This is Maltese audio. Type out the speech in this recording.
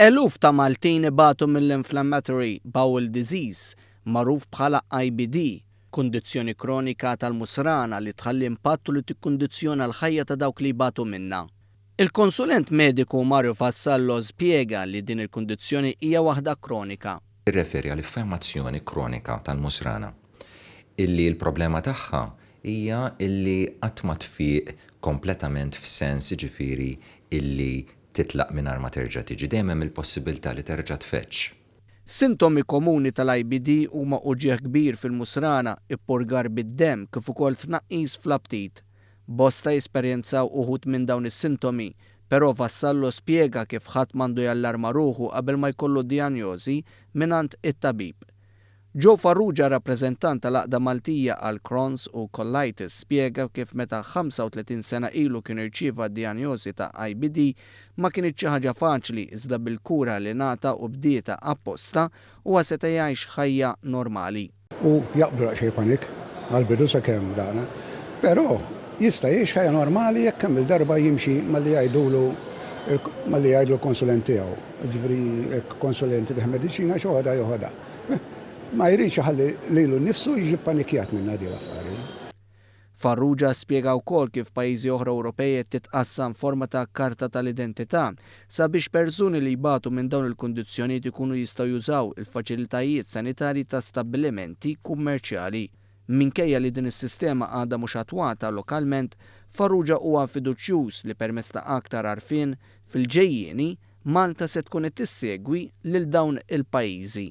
Eluf ta' Maltin ibatu mill-Inflammatory Bowel Disease, magħruf bħala IBD, kundizzjoni kronika tal-musrana li tħalli impattu li tikkundizzjona l-ħajja ta' dawk li jbatu minnha. Il-konsulent mediku Mario Vassallo spjega li din il-kundizzjoni hija waħda kronika. Irreferi għall-infjammazzjoni kronika tal-musrana, illi l-problema tagħha hija illi qatt ma tfiq kompletament f'sens ġifieri illi titlaq mingħajr ma terġa' tiġi, dejjem il-possibilità li terġa' tfetx. Sintomi komuni tal-IBD huma uġigħ kbir fil-musrana, ippurgar bid-demm kif ukoll tnaqqis fl-aptit. Bosta jesperjenzaw uħud minn dawn is-sintomi, però Vassallo spjega kif ħadd m'għandu jallarma ruħu qabel ma jkollu dijanjosi mingħand it-tabib. Joe Farrugia, rappreżentant tal-Għaqda Maltija għal Crohn's u colitis, spjega kif meta 35 sena ilu kien irċieva d-dijanjosi ta' IBD ma kienx xi ħaġa faċli iżda bil-kura li ngħata u bdieta apposta huwa seta' jgħix ħajja normali. U jaqblu xejn panik għall-bidu sakemm dana, però jista' jgħix ħajja normali jekk kemm il-darba jimxi malli jgħidulu l-konsulent tiegħu. Ġifieri konsulenti ta' mediċina xi joħodha. Ma jridx ħalli lilu nnifsu jiġi panikjat minn din l-affarijiet. Farrugia spjega wkoll kif pajjiżi oħra Ewropej qed titqassam forma ta' karta tal-identità sabiex persuni li jbatu minn dawn il-kundizzjonijiet ikunu jistgħu jużaw il-faċilitajiet sanitarji ta' stabbilimenti kummerċjali. Minkejja li din is-sistema għadha mhux attwata lokalment, Farrugia huwa fiduċjuż li permezz ta' aktar għarfien fil-ġejjieni Malta se tkun qed tissegwi lil dawn il-pajjiżi.